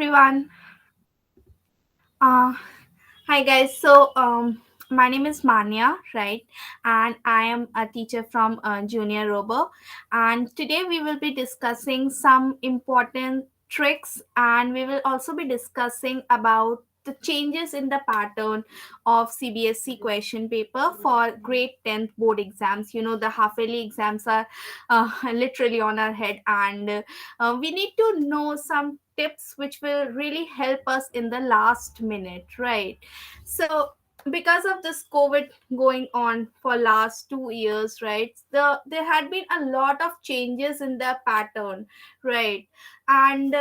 everyone. Uh, Hi guys. My name is Manya, right? And I am a teacher from Junior Robo. And today we will be discussing some important tricks, and we will also be discussing about the changes in the pattern of CBSE question paper for grade 10th board exams. The half yearly exams are literally on our head, and we need to know some tips which will really help us in the last minute, right? So because of this COVID going on for last 2 years, right, there had been a lot of changes in the pattern, right? And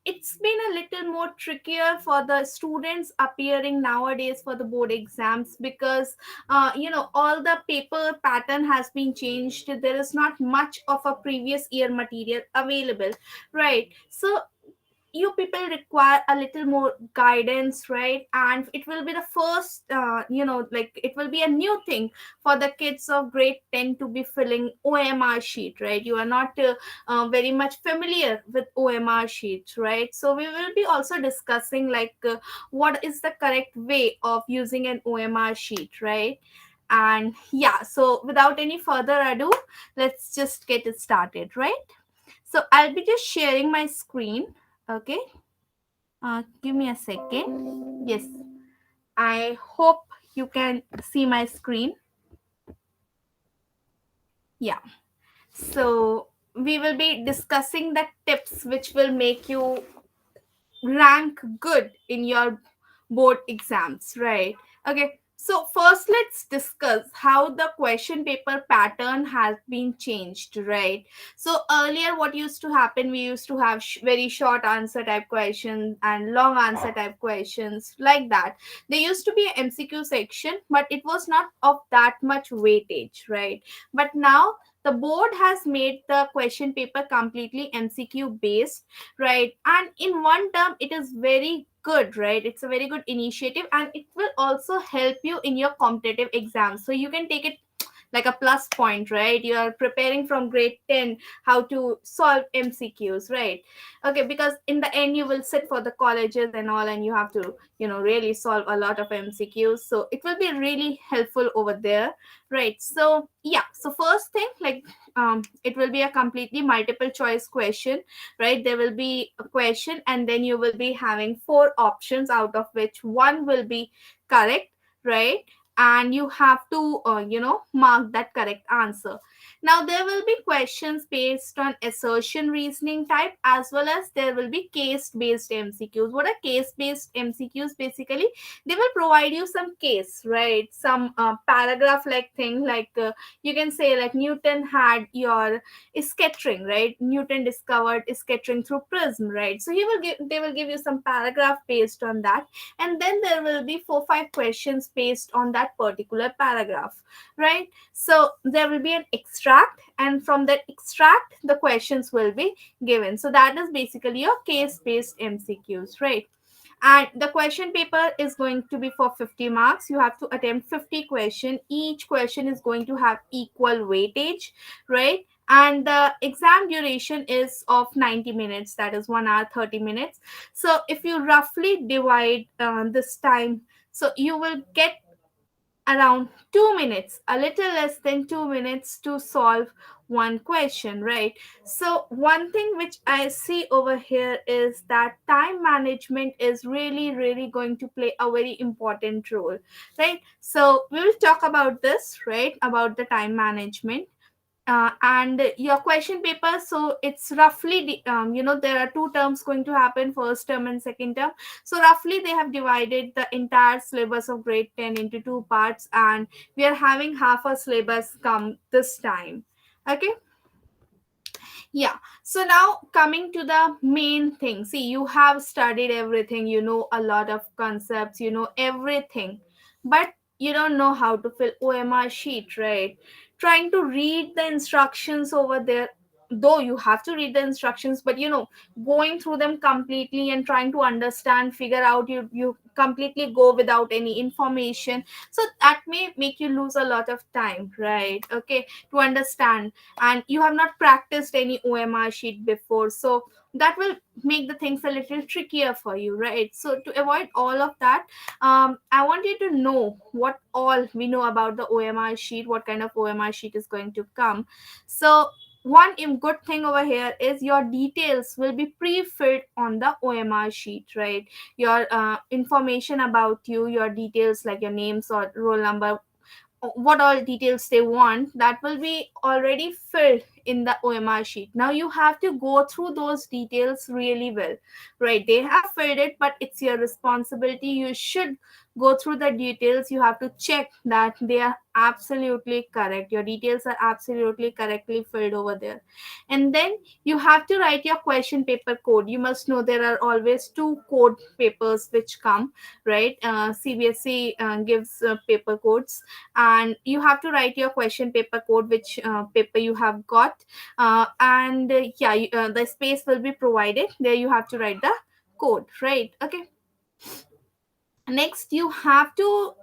it's been a little more trickier for the students appearing nowadays for the board exams because all the paper pattern has been changed. There is not much of a previous year material available, right? So you people require a little more guidance, right? And it will be the first like it will be a new thing for the kids of grade 10 to be filling OMR sheet, right? You are not very much familiar with OMR sheets, right? So we will be also discussing what is the correct way of using an OMR sheet, right? And yeah, so without any further ado, let's just get it started, right? So I'll be just sharing my screen. Okay, give me a second. Yes, I hope you can see my screen. Yeah. So we will be discussing the tips which will make you rank good in your board exams, right? Okay, so first let's discuss how the question paper pattern has been changed, right? So earlier what used to happen, we used to have very short answer type questions and long answer type questions, like that. There used to be an MCQ section, but it was not of that much weightage, right? But now the board has made the question paper completely MCQ based, right? And in one term it is very good, right? It's a very good initiative, and it will also help you in your competitive exams, so you can take it like a plus point, right? You are preparing from grade 10 how to solve MCQs, right? Okay, because in the end you will sit for the colleges and all, and you have to really solve a lot of MCQs, so it will be really helpful over there, right? So yeah, so first thing, it will be a completely multiple choice question, right? There will be a question, and then you will be having four options, out of which one will be correct, right? And you have to mark that correct answer. Now there will be questions based on assertion reasoning type, as well as there will be case based MCQs. What are case based MCQs? Basically, they will provide you some case, right? Some paragraph like thing, you can say like Newton had your scattering, right? Newton discovered scattering through prism, right? So they will give you some paragraph based on that, and then there will be 4 5 questions based on that particular paragraph, right? So there will be an extract, and from that extract the questions will be given. So that is basically your case based MCQs, right? And the question paper is going to be for 50 marks. You have to attempt 50 question. Each question is going to have equal weightage, right? And the exam duration is of 90 minutes, that is 1 hour 30 minutes. So if you roughly divide this time, so you will get around 2 minutes, a little less than 2 minutes to solve one question, right? So one thing which I see over here is that time management is really, really going to play a very important role, right? So we will talk about this, right? About the time management. And your question paper, so it's roughly there are two terms going to happen, first term and second term. So roughly they have divided the entire syllabus of grade 10 into two parts, and we are having half a syllabus come this time. Okay. Yeah, so now coming to the main thing, see, you have studied everything, you know a lot of concepts, you know everything, but you don't know how to fill OMR sheet, right? Trying to read the instructions over there, though you have to read the instructions, but going through them completely and trying to understand, figure out, you completely go without any information, so that may make you lose a lot of time, right? Okay, to understand, and you have not practiced any OMR sheet before, so that will make the things a little trickier for you, right? So to avoid all of that, I want you to know what all we know about the OMR sheet, what kind of OMR sheet is going to come. So one good thing over here is your details will be pre-filled on the OMR sheet, right? Your information about you, your details like your names or roll number, what all details they want, that will be already filled in the OMR sheet. Now you have to go through those details really well, right? They have filled it, but it's your responsibility. You should go through the details. You have to check that they are absolutely correct. Your details are absolutely correctly filled over there. And then you have to write your question paper code. You must know there are always two code papers which come, right? CBSE gives paper codes, and you have to write your question paper code, which paper you have got, and yeah, the space will be provided there. You have to write the code, right? Okay, next you have to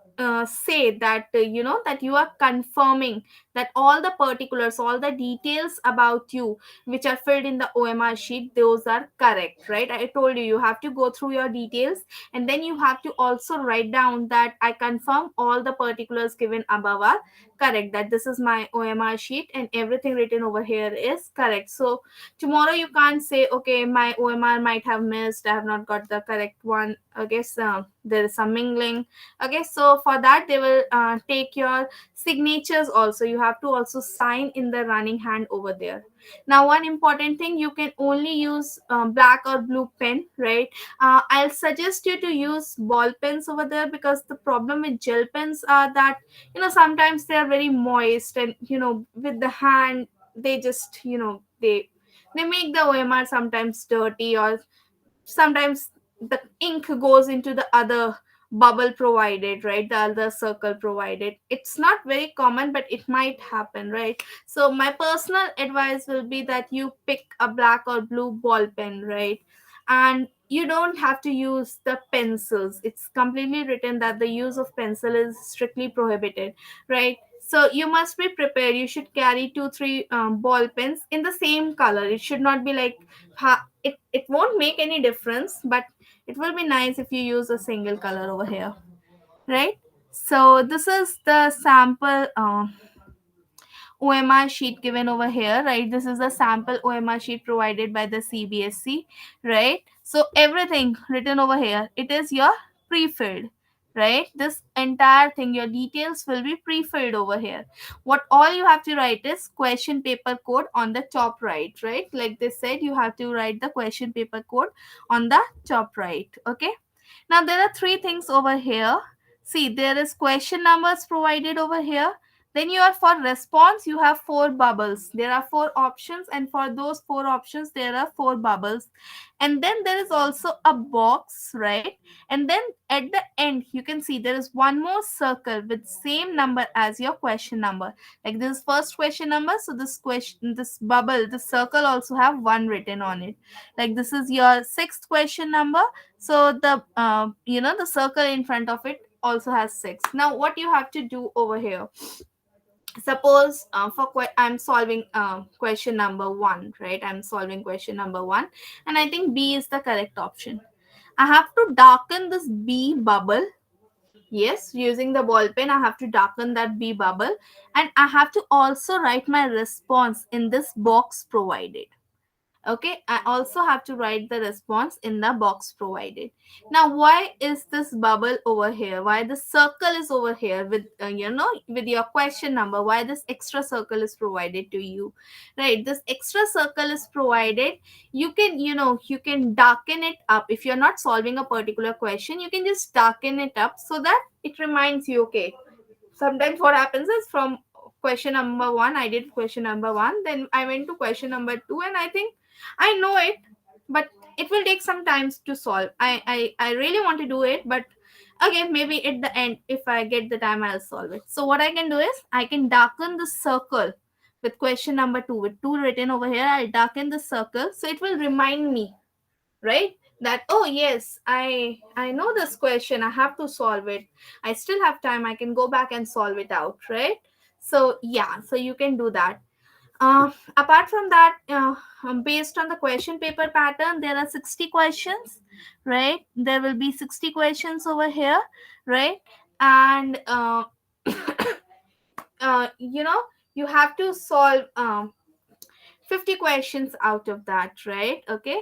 say that that you are confirming that all the particulars, all the details about you which are filled in the OMR sheet, those are correct, right? I told you, you have to go through your details, and then you have to also write down that I confirm all the particulars given above are correct, that this is my OMR sheet and everything written over here is correct. So tomorrow you can't say, okay, my OMR might have missed, I have not got the correct one. Okay, so there is some mingling. Okay, so for that they will take your signatures also. You have to also sign in the running hand over there. Now one important thing, you can only use black or blue pen, right? I'll suggest you to use ball pens over there, because the problem with gel pens are that sometimes they are very moist, and with the hand they just they make the OMR sometimes dirty, or sometimes the ink goes into the other bubble provided, right? The other circle provided. It's not very common, but it might happen, right? So my personal advice will be that you pick a black or blue ball pen, right? And you don't have to use the pencils. It's completely written that the use of pencil is strictly prohibited, right? So you must be prepared. You should carry two three ball pens in the same color. It should not be like it won't make any difference, but it will be nice if you use a single color over here, right? So this is the sample OMR sheet given over here, right? This is the sample OMR sheet provided by the CBSE, right? So everything written over here, it is your pre-filled, right? This entire thing, your details will be pre-filled over here. What all you have to write is question paper code on the top right, right? Like they said, you have to write the question paper code on the top right, okay? Now there are three things over here. See, there is question numbers provided over here. Then you are for response, you have four bubbles. There are four options, and for those four options, there are four bubbles. And then there is also a box, right? And then at the end, you can see there is one more circle with same number as your question number. Like this first question number, so this question, this bubble, this circle also have one written on it. Like this is your sixth question number, so the the circle in front of it also has six. Now what you have to do over here, suppose I'm solving question number one, right? I'm solving question number one, and I think B is the correct option. I have to darken this B bubble. Yes, using the ball pen I have to darken that B bubble, and I have to also write my response in this box provided. Okay, I also have to write the response in the box provided. Now why is this bubble over here, why the circle is over here with with your question number, why this extra circle is provided to you, right? This extra circle is provided. You can you can darken it up. If you're not solving a particular question, you can just darken it up so that it reminds you. Okay, sometimes what happens is, from question number one, I did question number one, then I went to question number two, and I think I know it, but it will take some time to solve. I really want to do it, but again, maybe at the end, if I get the time, I'll solve it. So what I can do is I can darken the circle with question number 2, with 2 written over here, I'll darken the circle so it will remind me, right, that oh yes, I know this question, I have to solve it, I still have time, I can go back and solve it out, right? So yeah, so you can do that. Apart from that, based on the question paper pattern, there are 60 questions, right? There will be 60 questions over here, right? And you know, you have to solve 50 questions out of that, right? Okay.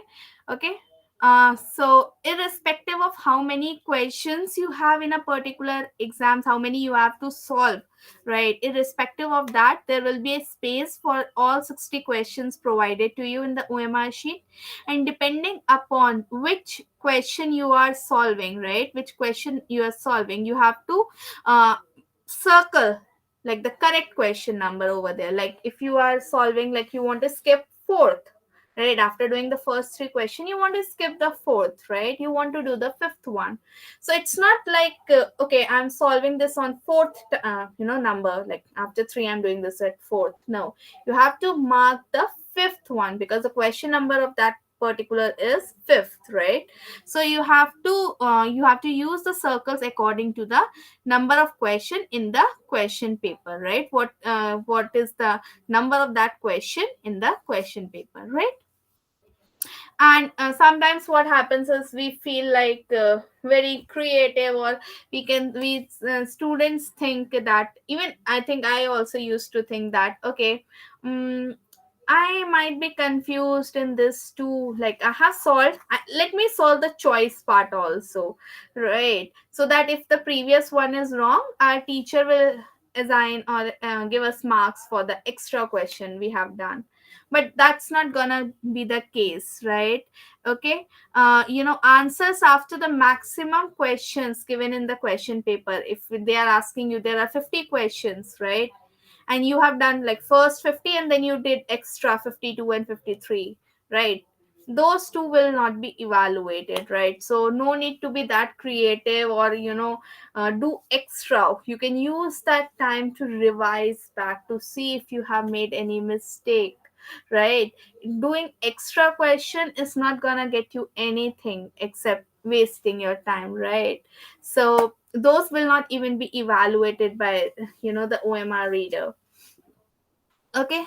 Okay. So irrespective of how many questions you have in a particular exams, how many you have to solve, right, irrespective of that, there will be a space for all 60 questions provided to you in the OMR sheet. And depending upon which question you are solving, right, which question you are solving, you have to uh, circle like the correct question number over there. Like if you are solving, like you want to skip fourth, right, after doing the first three question, you want to skip the fourth, right, you want to do the fifth one. So it's not like okay, I'm solving this on fourth number, like after three I'm doing this at fourth. No, you have to mark the fifth one because the question number of that particular is fifth, right? So you have to use the circles according to the number of question in the question paper, right? What is the number of that question in the question paper, right? And sometimes what happens is we feel like very creative, or we students think that, even I think I also used to think that, okay, um, I might be confused in this too. Like I have solved. Let me solve the choice part also, right? So that if the previous one is wrong, our teacher will assign or give us marks for the extra question we have done. But that's not gonna be the case, right? Okay. Answers after the maximum questions given in the question paper. If they are asking you, there are 50 questions, right? And you have done like first 50 and then you did extra 52 and 53, right? Those two will not be evaluated, right? So no need to be that creative, or do extra. You can use that time to revise back to see if you have made any mistake, right? Doing extra question is not gonna get you anything except wasting your time, right? So those will not even be evaluated by the OMR reader. Okay.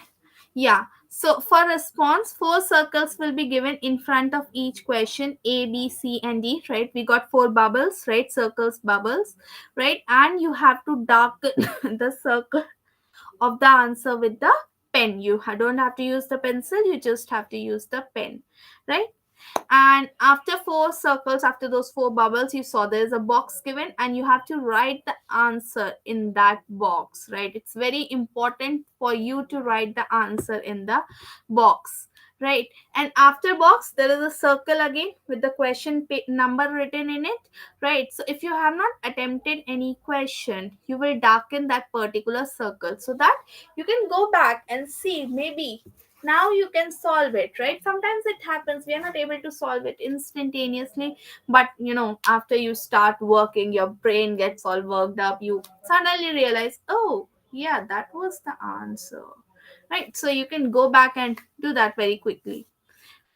Yeah, so for response, four circles will be given in front of each question, A, B, C, and D, right? We got four bubbles, right? Circles, bubbles, right? And you have to darken the circle of the answer with the pen. You don't have to use the pencil, you just have to use the pen, right? And after four circles, after those four bubbles, you saw there's a box given and you have to write the answer in that box, right? It's very important for you to write the answer in the box, right? And after box there is a circle again with the question number written in it, right? So if you have not attempted any question, you will darken that particular circle so that you can go back and see, maybe now you can solve it, right? Sometimes it happens we are not able to solve it instantaneously, but after you start working, your brain gets all worked up, you suddenly realize, oh yeah, that was the answer, right? So you can go back and do that very quickly.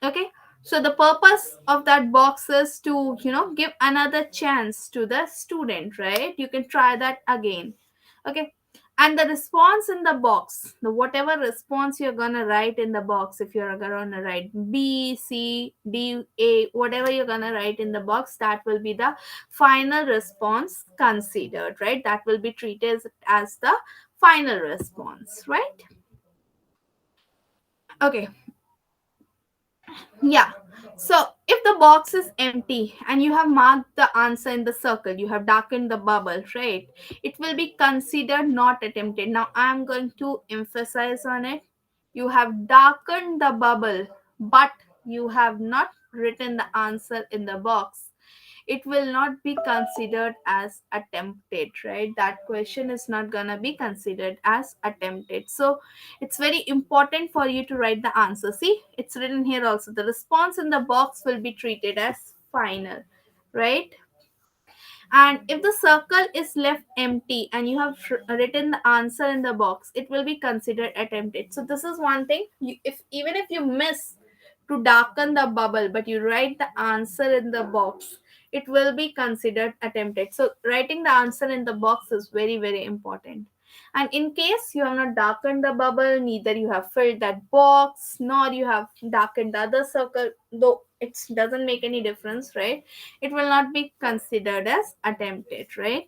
Okay. So the purpose of that box is to give another chance to the student, right? You can try that again. Okay. And the response in the box, the whatever response you're gonna write in the box, if you're gonna write B, C, D, A, whatever you're gonna write in the box, that will be the final response considered, right? That will be treated as the final response, right? Okay. Yeah. So if the box is empty and you have marked the answer in the circle, you have darkened the bubble, right? It will be considered not attempted. Now I'm going to emphasize on it. You have darkened the bubble, but you have not written the answer in the box. It will not be considered as attempted, right? That question is not gonna be considered as attempted. So it's very important for you to write the answer. See, it's written here also, the response in the box will be treated as final, right? And if the circle is left empty and you have written the answer in the box, it will be considered attempted. So this is one thing, if even if you miss to darken the bubble but you write the answer in the box, it will be considered attempted. So writing the answer in the box is very very important. And in case you have not darkened the bubble, neither you have filled that box nor you have darkened the other circle, though it doesn't make any difference, right? It will not be considered as attempted, right?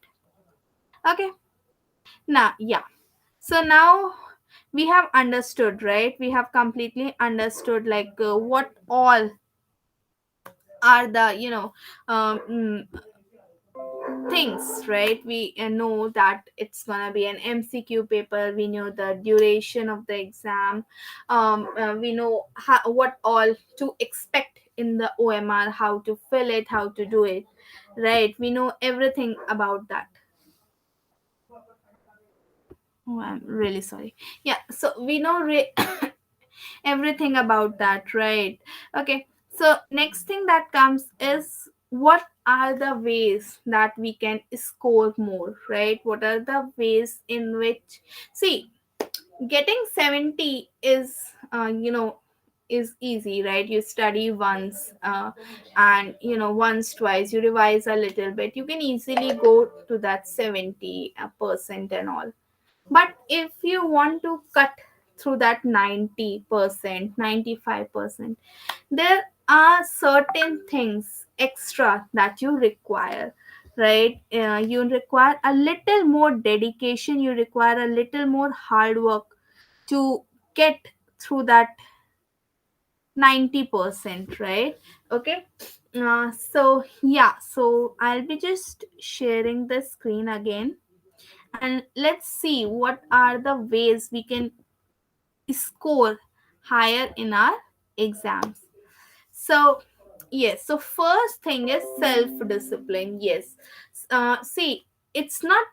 Okay. Now, yeah. So now we have understood, right? We have completely understood like what all are the things, right? We know that it's gonna be an MCQ paper. We know the duration of the exam. We know what all to expect in the OMR, how to fill it, how to do it, right? We know everything about that. Oh, I'm really sorry. Yeah, so we know everything about that, right? Okay, so next thing that comes is what are the ways that we can score more, right? What are the ways in which, see, getting 70 is is easy, right? You study once, and once twice you revise a little bit, you can easily go to that 70% and all. but if you want to cut through that 90%, 95%, there are certain things extra that you require, right? You require a little more dedication, you require a little more hard work to get through that 90%, right? Okay. So yeah, so I'll be just sharing the screen again, and let's see what are the ways we can score higher in our exams. So yes, so first thing is self discipline. Yes. See, it's not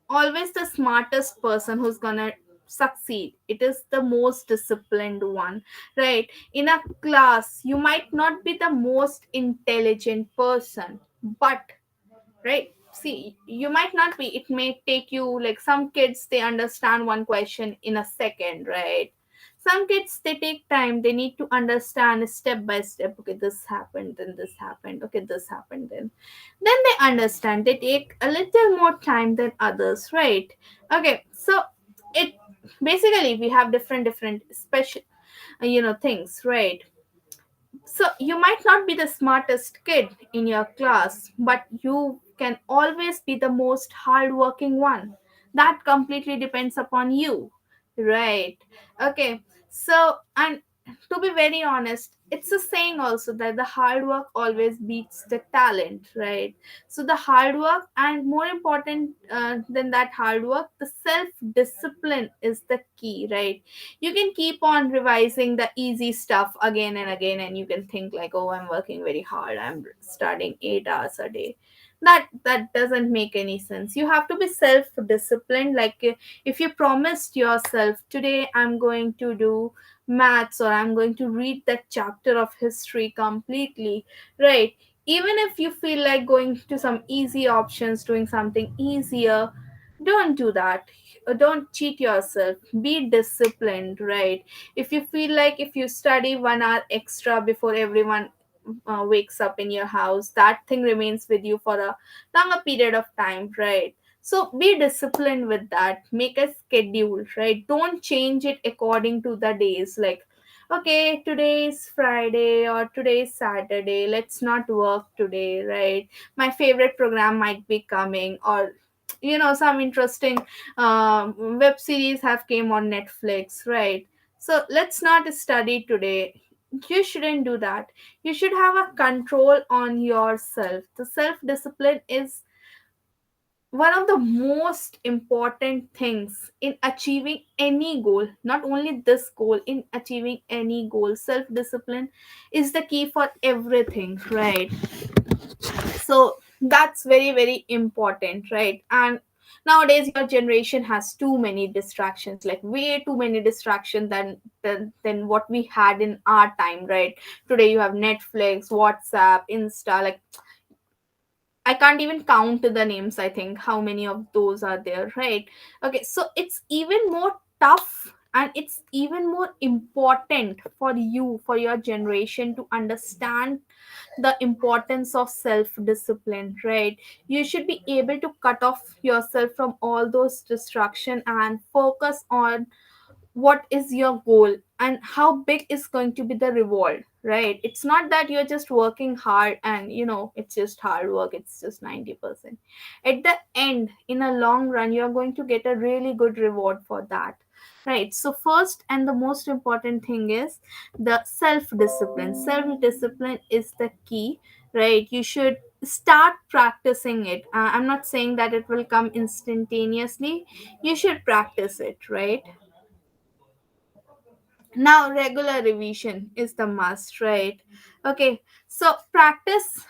always the smartest person who's gonna succeed, it is the most disciplined one, right? In a class you might not be the most intelligent person, but right, see, you might not be, it may take you, like some kids they understand one question in a second, right? Some kids they take time, they need to understand step by step. Okay, this happened, then this happened, okay, this happened, then they understand, they take a little more time than others, right? Okay, so it basically we have different special things, right? So you might not be the smartest kid in your class, but you can always be the most hardworking one. That completely depends upon you, right? Okay, so and to be very honest, it's a saying also that the hard work always beats the talent, right? So the hard work, and more important than that hard work, the self discipline is the key, right? You can keep on revising the easy stuff again and again, and you can think like, oh, I'm working very hard, I'm studying 8 hours a day. That doesn't make any sense. You have to be self disciplined. Like if you promised yourself, today I'm going to do maths, or I'm going to read that chapter of history completely, right? Even if you feel like going to some easy options, doing something easier, don't do that. Don't cheat yourself, be disciplined, right? If you feel like if you study 1 hour extra before everyone wakes up in your house, that thing remains with you for a longer period of time, right? So be disciplined with that, make a schedule, right? Don't change it according to the days, like okay, today is Friday or today is Saturday, let's not work today, right? My favorite program might be coming, or some interesting web series have came on Netflix, right? So let's not study today. You shouldn't do that. You should have a control on yourself. The self discipline is one of the most important things in achieving any goal. Not only this goal, in achieving any goal, self discipline is the key for everything, right? So that's very very important, right? And nowadays your generation has too many distractions, like way too many distractions than what we had in our time, right? Today you have Netflix, WhatsApp, Insta, like I can't even count the names, I think, how many of those are there, right? Okay, so it's even more tough and it's even more important for you, for your generation, to understand the importance of self discipline, right? You should be able to cut off yourself from all those distraction and focus on what is your goal and how big is going to be the reward, right? It's not that you're just working hard and it's just hard work, it's just 90%. At the end, in a long run, you're going to get a really good reward for that, right? So first and the most important thing is the self discipline. Self discipline is the key, right? You should start practicing it. I'm not saying that it will come instantaneously. You should practice it, right? Now regular revision is the must, right? Okay, so practice,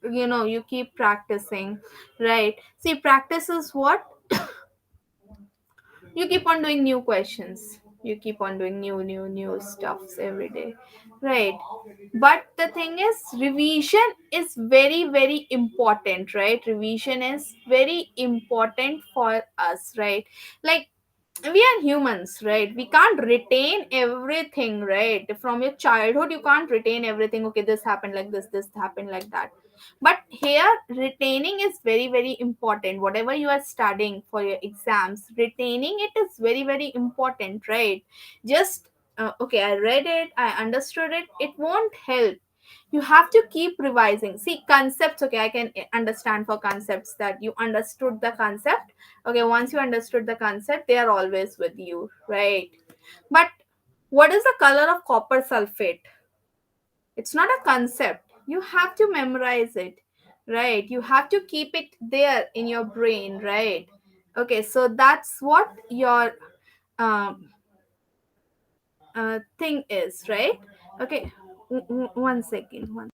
you keep practicing, right? See, practice is what? You keep on doing new questions, you keep on doing new stuffs every day, right? But the thing is, revision is very very important, right? Revision is very important for us, right? Like, we are humans, right? We can't retain everything, right? From your childhood you can't retain everything. Okay, this happened like this happened like that. But here, retaining is very very important. Whatever you are studying for your exams, retaining it is very very important, right? Just okay, I read it, I understood it, it won't help. You have to keep revising. See, concepts, okay, I can understand for concepts that you understood the concept. Okay, once you understood the concept, they are always with you, right? But what is the color of copper sulfate? It's not a concept, you have to memorize it, right? You have to keep it there in your brain, right? Okay, so that's what your um, thing is, right? Okay, one second, one.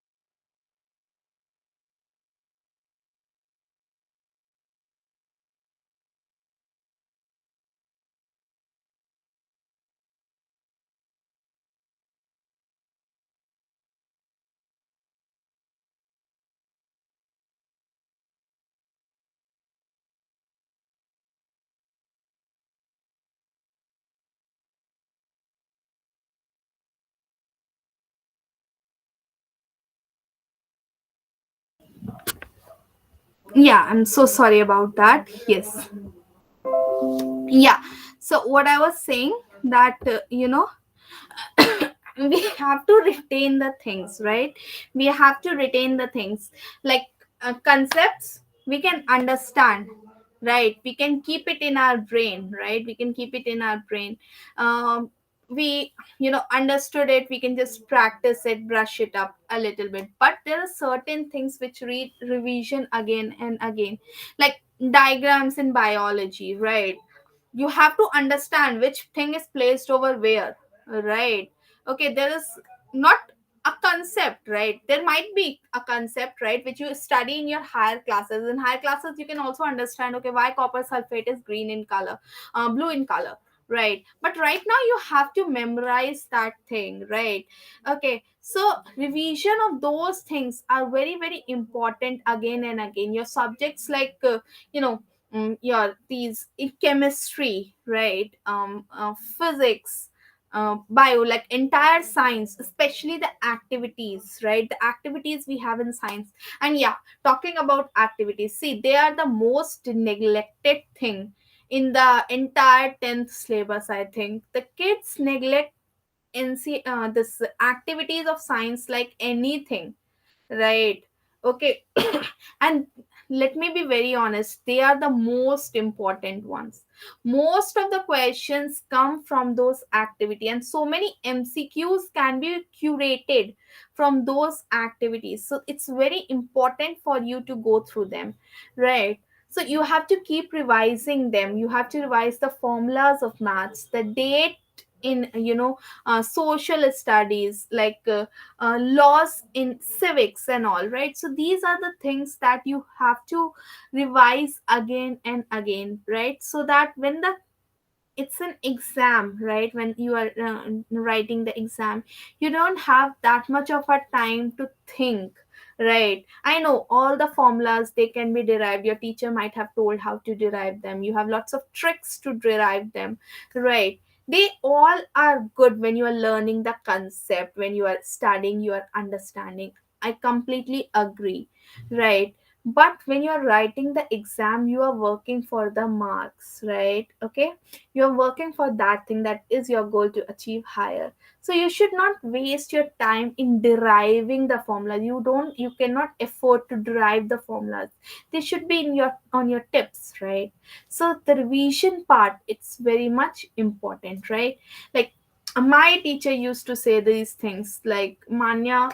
Yeah, I'm so sorry about that. Yes. Yeah, so what I was saying, that we have to retain the things, right? We have to retain the things, like concepts we can understand, right? We can keep it in our brain, right? We can keep it in our brain. We understood it, we can just practice it, brush it up a little bit. But there are certain things which read revision again and again, like diagrams in biology, right? You have to understand which thing is placed over where, right? Okay, there is not a concept, right? There might be a concept, right, which you study in your higher classes. In higher classes you can also understand, okay, why copper sulfate is green in color, blue in color, right? But right now you have to memorize that thing, right? Okay, so revision of those things are very very important again and again. Your subjects like you know yeah, these in chemistry, right? Physics, bio, like entire science, especially the activities, right? The activities we have in science. And yeah, talking about activities, see, they are the most neglected thing in the entire 10th syllabus. I think the kids neglect this activities of science like anything, right? Okay. And let me be very honest, they are the most important ones. Most of the questions come from those activity, and so many mcqs can be curated from those activities. So it's very important for you to go through them, right? So you have to keep revising them. You have to revise the formulas of maths, the date in social studies, like laws in civics and all, right? So these are the things that you have to revise again and again, right? So that when the it's an exam, right? When you are writing the exam, you don't have that much of a time to think, Right. I know all the formulas, they can be derived. Your teacher might have told how to derive them. You have lots of tricks to derive them. Right. They all are good when you are learning the concept, when you are studying, you are understanding. I completely agree. Right. But when you are writing the exam, you are working for the marks, right? Okay. You are working for that thing that is your goal to achieve higher. So you should not waste your time in deriving the formulas. You cannot afford to derive the formulas. They should be in your on your tips, right? So the revision part, it's very much important, right? Like my teacher used to say these things like, Manya,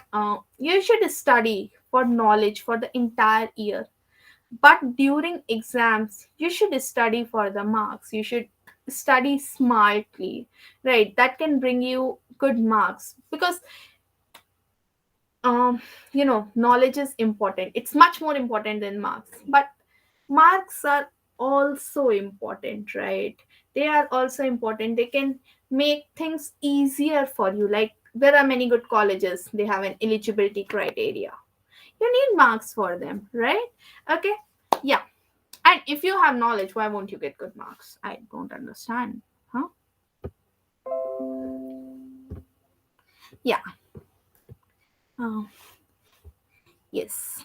you should study for knowledge for the entire year, but during exams you should study for the marks. You should study smartly, right? That can bring you good marks, because knowledge is important. It's much more important than marks, but marks are also important, right? They are also important. They can make things easier for you. Like, there are many good colleges, they have an eligibility criteria. You need marks for them, right? Okay. Yeah. And if you have knowledge, why won't you get good marks? I don't understand. Huh? Yeah. Oh, yes.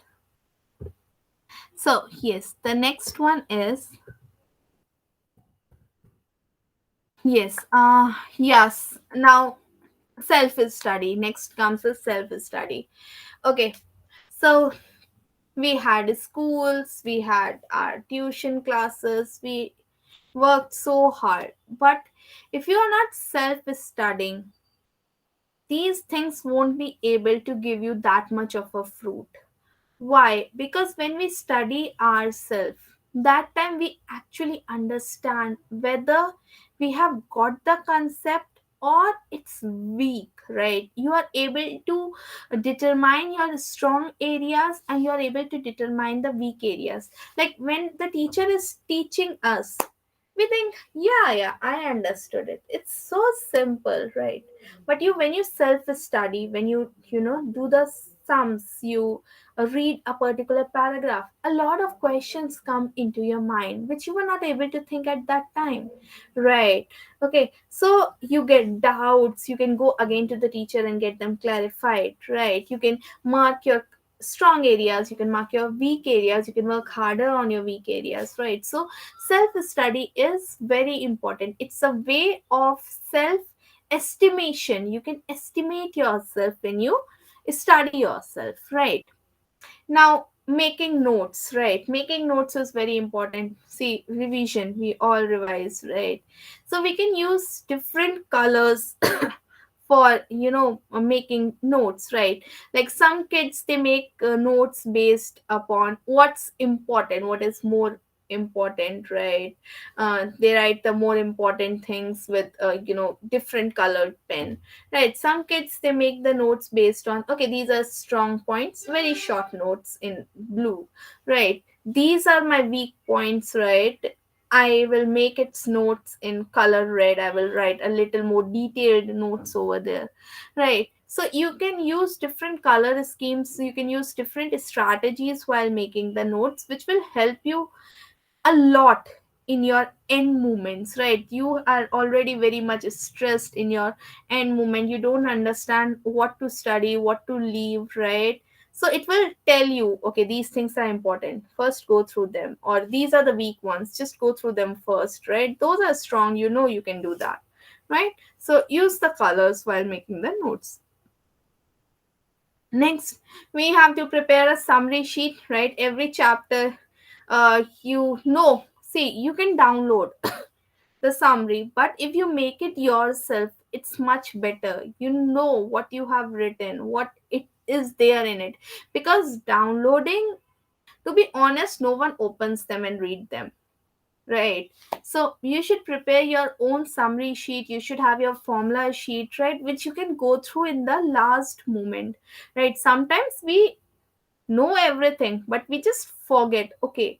So, yes, the next one is, yes, yes. Now, self study. Next comes the self study. Okay. So, we had schools, we had our tuition classes, we worked so hard. But if you are not self studying, these things won't be able to give you that much of a fruit. Why? Because when we study ourselves, that time we actually understand whether we have got the concept or it's weak, right? You are able to determine your strong areas and you are able to determine the weak areas. Like when the teacher is teaching us, we think, yeah, I understood it. It's so simple, right? But when you self study, when you do the sums, you read a particular paragraph, a lot of questions come into your mind which you were not able to think at that time, right? Okay, so you get doubts, you can go again to the teacher and get them clarified, right? You can mark your strong areas, you can mark your weak areas, you can work harder on your weak areas, right? So self study is very important. It's a way of self estimation. You can estimate yourself when you study yourself, right? Now, making notes, right? Making notes is very important. See, revision, we all revise, right? So we can use different colors for making notes, right? Like some kids, they make notes based upon what's important, what is more important, right? They write the more important things with different colored pen, right? Some kids, they make the notes based on, okay, these are strong points, very short notes in blue, right? These are my weak points, right? I will make its notes in color red. I will write a little more detailed notes over there, right? So you can use different color schemes. You can use different strategies while making the notes, which will help you a lot in your end movements, right? You are already very much stressed in your end movement. You don't understand what to study, what to leave, right? So it will tell you, okay, these things are important, first go through them, or these are the weak ones, just go through them first, right? Those are strong, you can do that, right? So use the colors while making the notes. Next, we have to prepare a summary sheet, right? Every chapter, see, you can download the summary, but if you make it yourself, it's much better. You know what you have written, what it is there in it. Because downloading, to be honest, no one opens them and read them, right? So you should prepare your own summary sheet. You should have your formula sheet, right, which you can go through in the last moment, right? Sometimes we know everything, but we just forget, okay,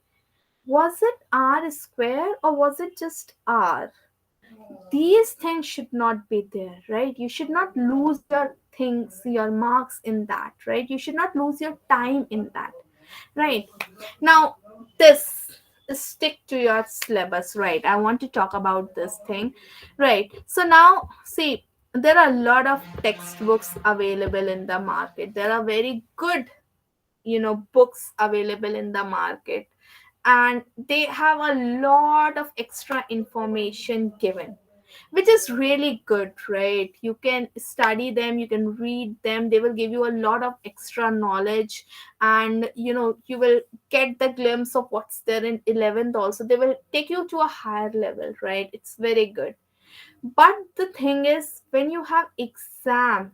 was it r square or was it just r? These things should not be there, right? You should not lose your things, your marks in that, right? You should not lose your time in that, right? Now, this stick to your syllabus, right? I want to talk about this thing, right? So now, see, there are a lot of textbooks available in the market. There are very good, books available in the market, and they have a lot of extra information given, which is really good, right? You can study them, you can read them, they will give you a lot of extra knowledge, and you will get the glimpse of what's there in 11th also. They will take you to a higher level, right? It's very good. But the thing is, when you have exam,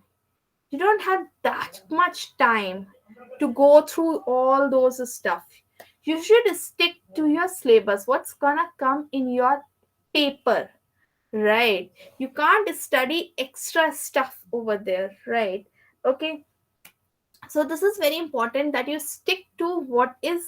you don't have that much time to go through all those stuff. You should stick to your syllabus, what's gonna come in your paper, right? You can't study extra stuff over there, right? Okay, so this is very important that you stick to what is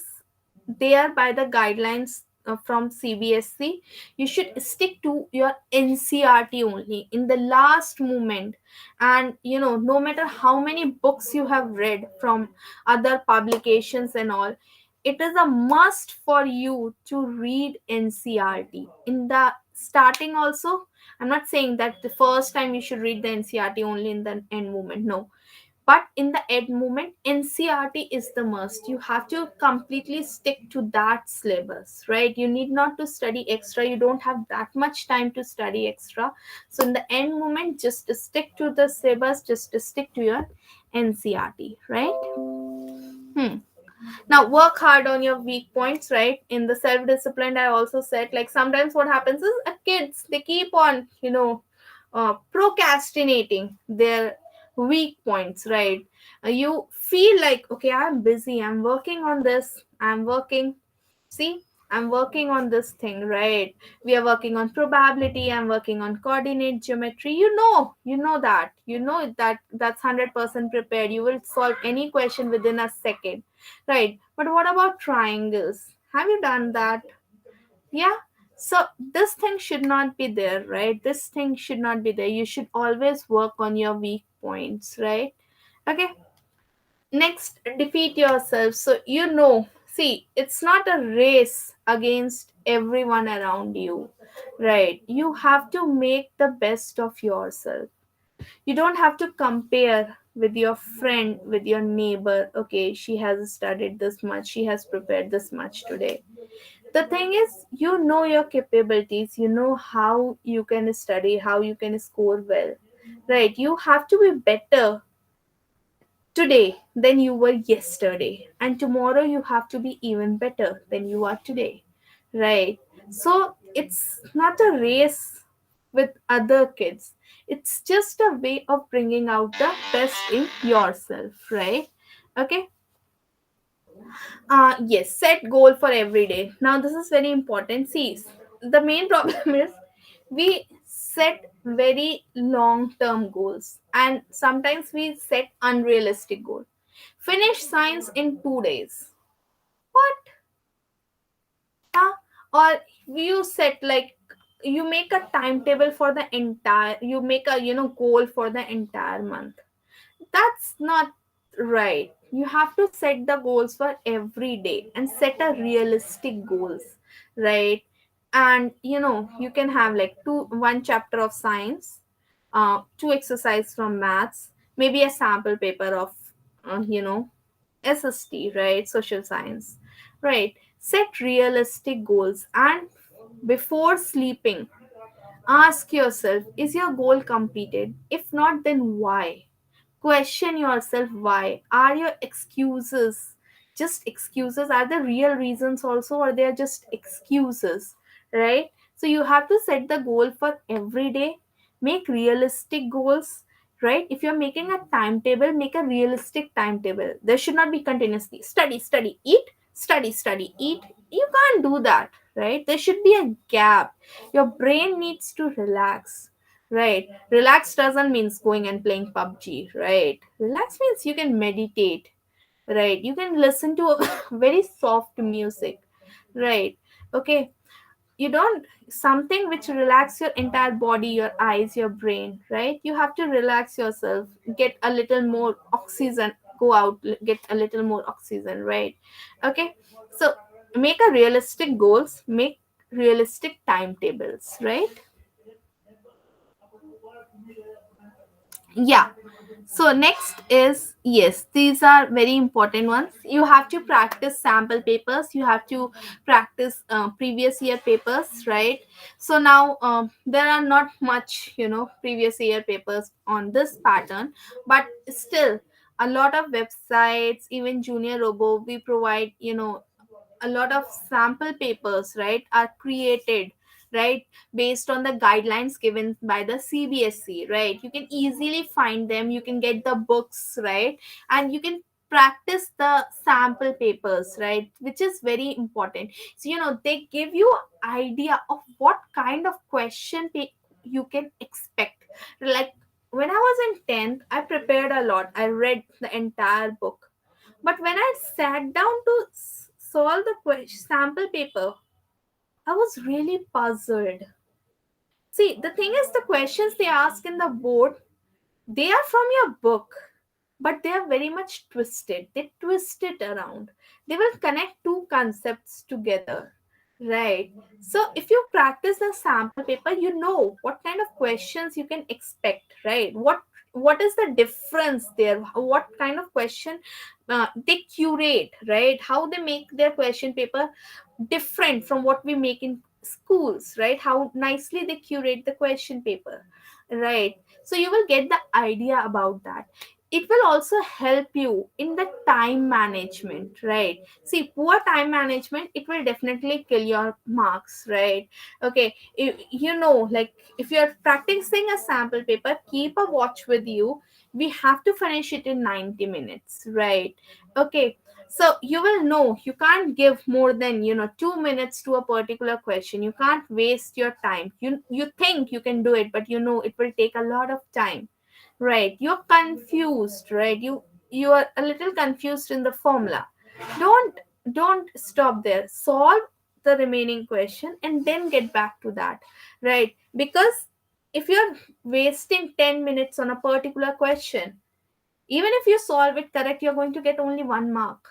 there by the guidelines from CBSE. You should stick to your NCRT only in the last moment. And no matter how many books you have read from other publications and all, it is a must for you to read NCRT in the starting also. I'm not saying that the first time you should read the NCRT only in the end moment, no, but in the end moment, NCRT is the must. You have to completely stick to that syllabus, right? You need not to study extra. You don't have that much time to study extra. So in the end moment, just stick to the syllabus, just stick to your NCRT, right? Now work hard on your weak points, right? In the self-disciplined, I also said, like, sometimes what happens is kids, they keep on procrastinating their weak points, right? You feel like, okay, I'm busy, I'm working on this, I'm working, see, I'm working on this thing, right? We are working on probability, I'm working on coordinate geometry. That that's 100% prepared. You will solve any question within a second, right? But what about triangles? Have you done that? Yeah. So this thing should not be there, right? This thing should not be there. You should always work on your weak points, right? Okay. Next, defeat yourself. So see, it's not a race against everyone around you, right? You have to make the best of yourself. You don't have to compare with your friend, with your neighbor. Okay, she has studied this much, she has prepared this much today. The thing is, you know your capabilities, you know how you can study, how you can score well, right? You have to be better today than you were yesterday, and tomorrow you have to be even better than you are today, right? So it's not a race with other kids, it's just a way of bringing out the best in yourself, right? Okay. Yes, set goal for every day. Now this is very important. See, the main problem is we set very long term goals, and sometimes we set unrealistic goals. Finish science in 2 days. What? Yeah. Or you set, like, you make a timetable for the entire, you make a goal for the entire month. That's not right. You have to set the goals for every day and set a realistic goals, right? And you can have like one chapter of science, two exercise from maths, maybe a sample paper of uh, you know SST, right? Social science, right? Set realistic goals, and before sleeping, ask yourself, is your goal completed? If not, then why? Question yourself why. Are your excuses just excuses? Are the real reasons also, or they are just excuses, right? So you have to set the goal for every day. Make realistic goals, right? If you're making a timetable, make a realistic timetable. There should not be continuously study, study, eat, study, study, eat. You can't do that, right? There should be a gap. Your brain needs to relax, right? Relax doesn't means going and playing PUBG, right? Relax means you can meditate, right? You can listen to a very soft music, right? Okay. you don't, something which relax your entire body, your eyes, your brain, right? You have to relax yourself, get a little more oxygen, go out, get a little more oxygen, right? Okay, so make a realistic goals, make realistic timetables, right? Yeah. So next is, yes, these are very important ones. You have to practice sample papers, you have to practice previous year papers, right? So now there are not much, previous year papers on this pattern, but still a lot of websites, even Junior Robo, we provide, a lot of sample papers, right, are created, right, based on the guidelines given by the CBSE, right? You can easily find them, you can get the books, right, and you can practice the sample papers, right, which is very important. So they give you idea of what kind of you can expect. Like when I was in 10th, I prepared a lot, I read the entire book, but when I sat down to solve the sample paper, I was really puzzled. See, the thing is, the questions they ask in the board, they are from your book, but they are very much twisted. They twist it around. They will connect two concepts together, right? So if you practice the sample paper, you know what kind of questions you can expect, right? What is the difference there? What kind of question they curate, right? How they make their question paper different from what we make in schools, right? How nicely they curate the question paper, right? So you will get the idea about that. It will also help you in the time management, right? See, poor time management, it will definitely kill your marks, right? Okay, like if you're practicing a sample paper, keep a watch with you. We have to finish it in 90 minutes, right? Okay, so you will know you can't give more than 2 minutes to a particular question. You can't waste your time. You think you can do it, but it will take a lot of time, right? You're confused, right? You are a little confused in the formula. Don't don't stop there. Solve the remaining question and then get back to that, right? Because if you're wasting 10 minutes on a particular question, even if you solve it correct, you're going to get only 1 mark.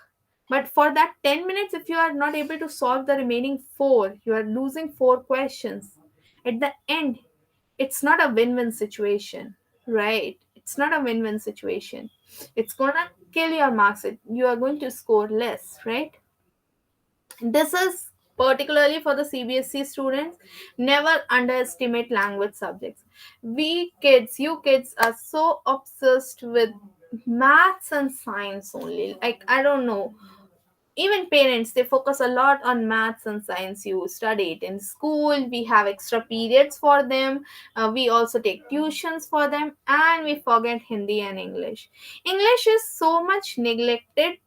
But for that 10 minutes, if you are not able to solve the remaining four, you are losing four questions. At the end, it's not a win-win situation, right? It's not a win-win situation. It's gonna kill your marks. You are going to score less, right? This is particularly for the CBSE students. Never underestimate language subjects. You kids are so obsessed with maths and science only. Like, I don't know, even parents, they focus a lot on maths and science. You study it in school, we have extra periods for them, we also take tuitions for them, and we forget Hindi and English is so much neglected.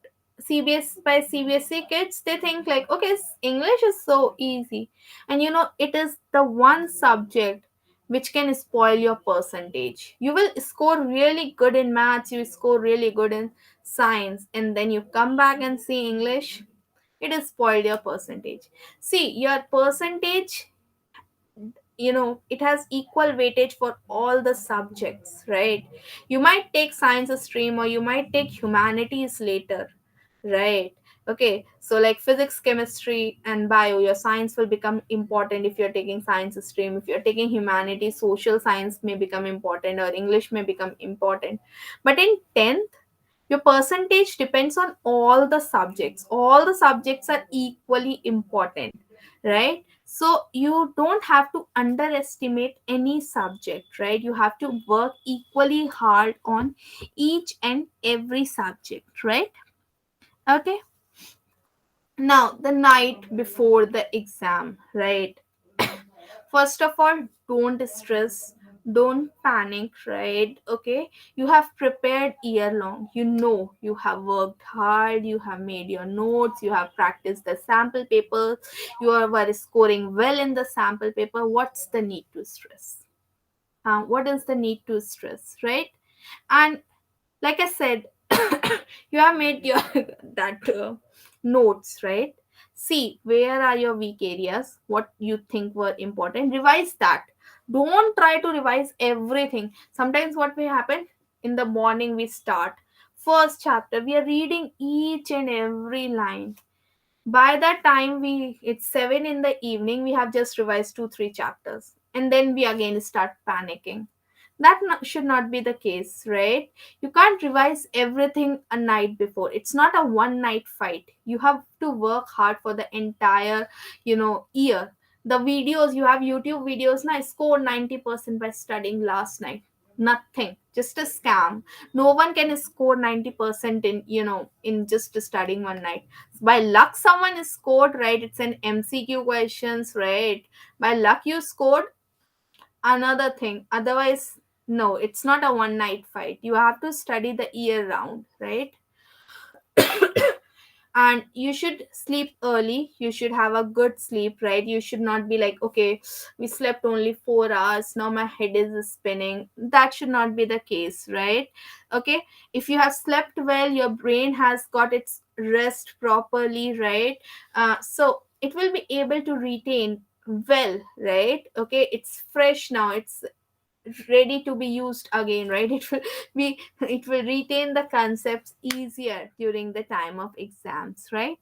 CBSE kids, they think like, okay, English is so easy, and it is the one subject which can spoil your percentage. You will score really good in maths, you score really good in science, and then you come back and see English, it has spoiled your percentage. See, your percentage, it has equal weightage for all the subjects, right? You might take science stream or you might take humanities later, right? Okay, so like physics, chemistry, and bio, your science will become important if you're taking science stream. If you're taking humanities, social science may become important or English may become important. But in 10th, your percentage depends on all the subjects. All the subjects are equally important, right? So you don't have to underestimate any subject, right? You have to work equally hard on each and every subject, right? Okay. Now, the night before the exam, right? First of all, don't stress, don't panic, right? Okay, you have prepared year long, you have worked hard, you have made your notes, you have practiced the sample paper, were scoring well in the sample paper. What's the need to stress? What is the need to stress, right? And like I said, you have made your that notes, right? See where are your weak areas, what you think were important, revise that. Don't try to revise everything. Sometimes what will happen, in the morning we start first chapter, we are reading each and every line. By that time we it's 7 in the evening, we have just revised 2 3 chapters, and then we again start panicking. That should not be the case, right? You can't revise everything a night before. It's not a one night fight. You have to work hard for the entire, year. The videos, you have YouTube videos, now I scored 90% by studying last night. Nothing, just a scam. No one can score 90% in, in just studying one night. By luck someone is scored, right? It's an MCQ questions, right? By luck you scored, another thing. Otherwise, no, it's not a one night fight. You have to study the year round, right? And you should sleep early, you should have a good sleep, right? You should not be like, okay, we slept only 4 hours, now my head is spinning. That should not be the case, right? Okay, if you have slept well, your brain has got its rest properly, right? So it will be able to retain well, right? Okay, it's fresh now, it's ready to be used again, right? It will retain the concepts easier during the time of exams, right?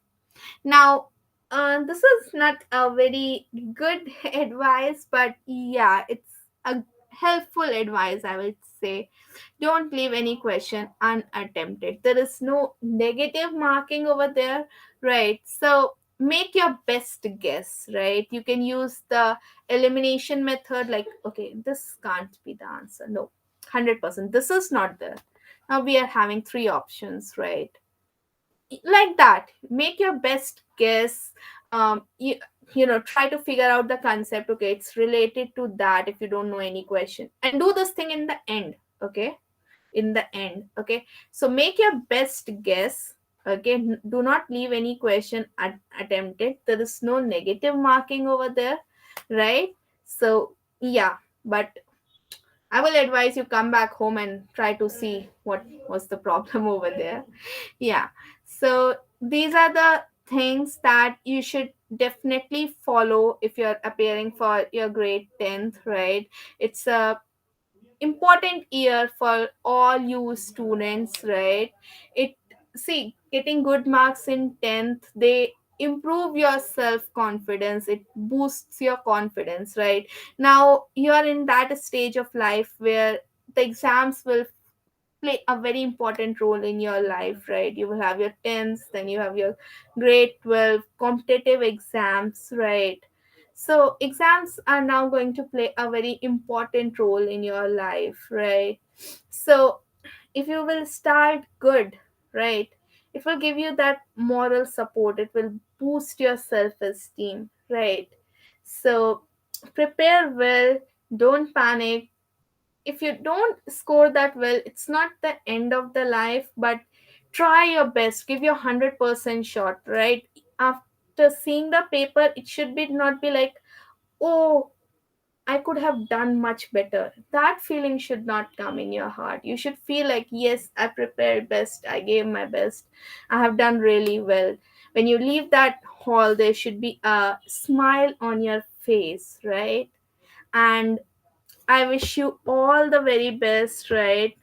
Now, this is not a very good advice, but yeah, it's a helpful advice, I would say. Don't leave any question unattempted. There is no negative marking over there, right? So make your best guess, right? You can use the elimination method, like, okay, this can't be the answer. No, 100%. This is not there. Now we are having three options, right? Like that, make your best guess. Try to figure out the concept. Okay, it's related to that if you don't know any question, and do this thing in the end. Okay, in the end. Okay, so make your best guess. Okay, do not leave any question attempted. There is no negative marking over there, right? So yeah, but I will advise you come back home and try to see what was the problem over there. Yeah, so these are the things that you should definitely follow if you're appearing for your grade 10th, right? It's a important year for all you students, right? It See, getting good marks in 10th, they improve your self confidence, it boosts your confidence, right? Now you are in that stage of life where the exams will play a very important role in your life, right? You will have your 10th, then you have your grade 12 competitive exams, right? So exams are now going to play a very important role in your life, right? So if you will start good, right, it will give you that moral support, it will boost your self esteem, right? So prepare well, don't panic. If you don't score that well, it's not the end of the life, but try your best, give your 100% shot, right? After seeing the paper, it should be not be like, oh, I could have done much better. That feeling should not come in your heart. You should feel like, yes, I prepared best, I gave my best, I have done really well. When you leave that hall, there should be a smile on your face, right? And I wish you all the very best, right?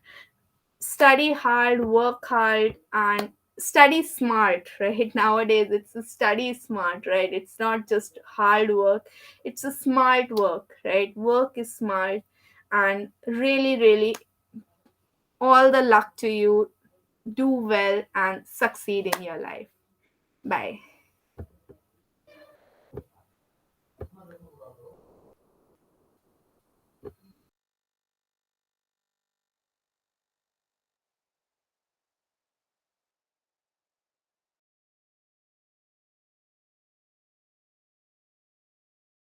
Study hard, work hard, and study smart, right? Nowadays, it's a study smart, right? It's not just hard work, it's a smart work, right? Work is smart, and really, really, all the luck to you. Do well and succeed in your life. Bye.